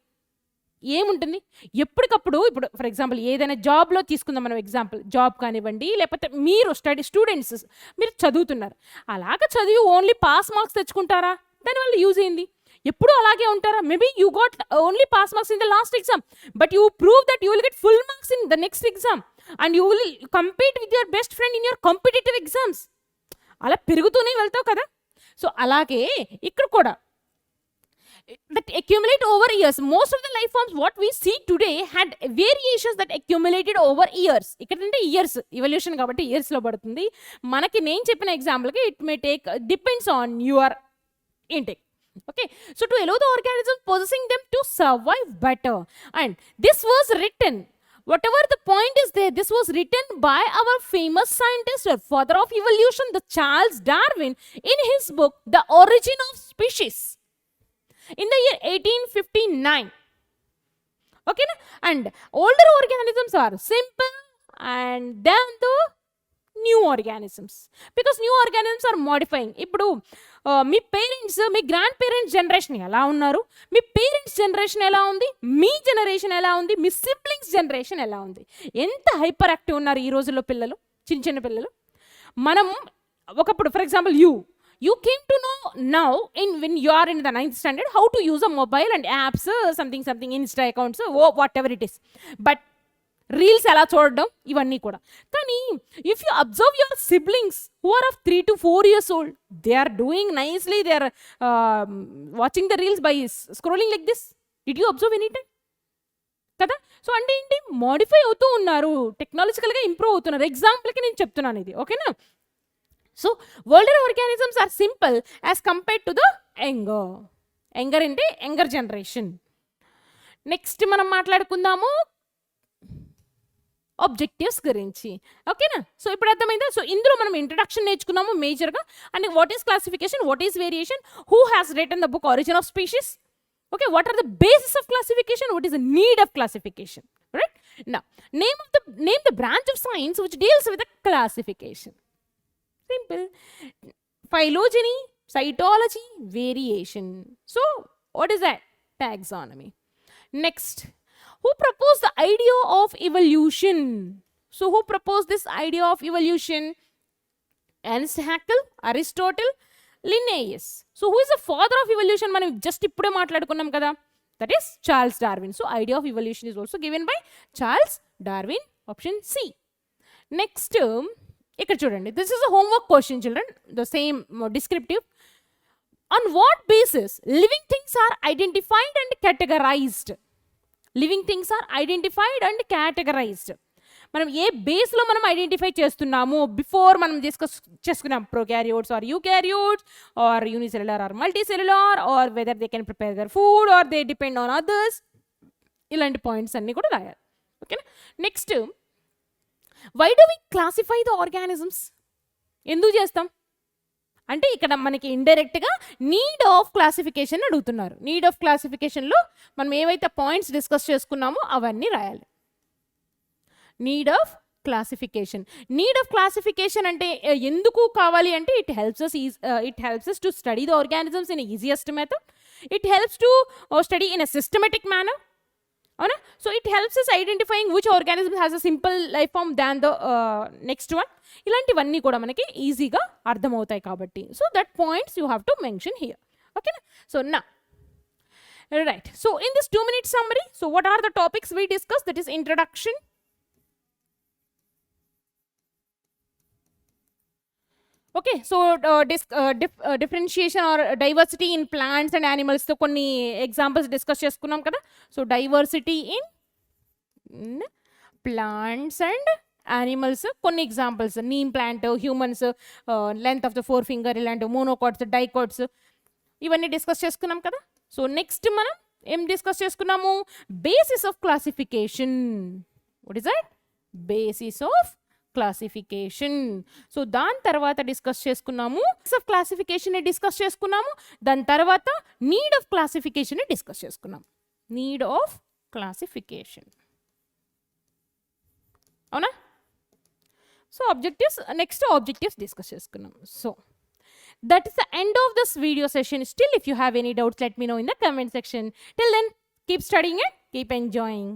ఏముంటుంది, ఎప్పటికప్పుడు ఇప్పుడు for example ఏదైనా జాబ్లో తీసుకుందాం మనం ఎగ్జాంపుల్, జాబ్ కానివ్వండి, లేకపోతే మీరు స్టూడెంట్స్ మీరు చదువుతున్నారు, అలాగ చదివి ఓన్లీ పాస్ మార్క్స్ తెచ్చుకుంటారా, దానివల్ల యూజ్ అయింది, ఎప్పుడు అలాగే ఉంటారా, maybe you got only pass marks in the last exam, but you prove that you will get full marks in the next exam and you will compete with your best friend in your competitive exams, అలా పెరుగుతూనే వెళ్తావు కదా. So అలాగే ఇక్కడ కూడా that accumulate over years. Most of the life forms what we see today had variations that accumulated over years. ikkadante years evolution kabatti years lo padutundi. manaki nen cheppina example ki it may take depends on your intake. Okay, so to allow the organisms possessing them to survive better, and this was written, whatever the point is there, this was written by our famous scientist or father of evolution, the Charles Darwin, in his book The Origin of Species in the year 1859. Okay, and older organisms are simple and then the new organisms, because new organisms are modifying. ఇప్పుడు మీ parents, మీ grand parents generation ఎలా ఉన్నారు, మీ parents generation ఎలా ఉంది, మీ generation ఎలా ఉంది, మీ siblings generation ఎలా ఉంది, ఎంత హైపర్ యాక్టివ్ ఉన్నారు ఈ రోజుల్లో పిల్లలు, చిన్న పిల్లలు. మనం ఒకప్పుడు for example you came to know now when you are in the 9th standard how to use a mobile and apps, something Insta accounts, whatever it is, but reels ఎలా చూడడం ఇవన్నీ కూడా. కానీ if you observe your siblings who are of 3 to 4 years old, they are doing nicely, they are watching the reels by scrolling like this. Did you observe anytime కదా? So అంటే ఏంటి, modify అవుతూ ఉన్నారు, టెక్నాలజికల్గా ఇంప్రూవ్ అవుతున్నారు. ఎగ్జాంపుల్కి నేను చెప్తున్నాను ఇది, ఓకేనా. So older organisms are simple as compared to the younger అంటే younger generation. నెక్స్ట్ మనం మాట్లాడుకుందాము ఆబ్జెక్టివ్స్ గురించి, ఓకేనా. సో ఇప్పుడు అర్థమైందా. సో ఇందులో మనం ఇంట్రడక్షన్ నేర్చుకున్నాము మేజర్గా, and what is classification, what is variation, who has written the book origin of species, okay, what are the basis of classification, what is the need of classification, right? Now name the branch of science which deals with the classification. Simple. Phylogeny, cytology, variation. So what is that? Taxonomy. Next, who proposed the idea of evolution? So who proposed this idea of evolution? Ernst Haeckel, Aristotle, Linnaeus. So who is the father of evolution? మనం just ఇప్పుడే మాట్లాడుకున్నాం కదా, that is Charles Darwin. So idea of evolution is also given by Charles Darwin, option C. Next, ఇక్కడ చూడండి, this is a homework question children, the same descriptive. On what basis living things are identified and categorized? Living things are identified and categorized. మనం ఏ బేస్లో మనం identify చేస్తున్నాము, before మనం discuss చేసుకున్నాం prokaryotes or eukaryotes or unicellular or multicellular or whether they can prepare their food or they depend on others, ఇలాంటి points అన్నీ కూడా రాయాలి, ఓకేనా. Next, why do we classify the organisms, ఎందుకు చేస్తాం అంటే ఇక్కడ మనకి ఇండైరెక్ట్గా నీడ్ ఆఫ్ క్లాసిఫికేషన్ అడుగుతున్నారు. నీడ్ ఆఫ్ క్లాసిఫికేషన్లో మనం ఏవైతే పాయింట్స్ డిస్కస్ చేసుకున్నామో అవన్నీ రాయాలి. నీడ్ ఆఫ్ క్లాసిఫికేషన్ అంటే ఎందుకు కావాలి అంటే it helps us to study the organisms in easiest method, it helps to study in a systematic manner, అవునా. So it helps us identifying which organism has a simple life form than the next one. ఇలాంటివన్నీ కూడా మనకి ఈజీగా అర్థమవుతాయి కాబట్టి, so that points you have to mention here, ఓకేనా. So నా Right. So in this 2-minute summary, so what are the topics we discussed? That is introduction. Okay, so differentiation or diversity in plants and animals. So కొన్ని examples discuss చేసుకున్నాం కదా. So diversity in plants and animals, కొన్ని examples, neem plant, humans, length of the 4 finger, ఇలాంటి monocots, dicots, ఇవన్నీ discuss చేసుకున్నాం కదా. So next మనం ఏం డిస్కస్ చేసుకున్నాము? Basis of classification. What is that? Basis of classification. So దాని తర్వాత డిస్కస్ చేసుకున్నాము ఆఫ్ క్లాసిఫికేషన్ డిస్కస్ చేసుకున్నాము. దాని తర్వాత నీడ్ ఆఫ్ క్లాసిఫికేషన్ డిస్కస్ చేసుకున్నాం. నీడ్ ఆఫ్ క్లాసిఫికేషన్, అవునా? So objectives, next objectives discuss చేసుకున్నాం. So that is the end of this video session. Still, if you have any doubts, let me know in the comment section. Till then, keep studying and keep enjoying.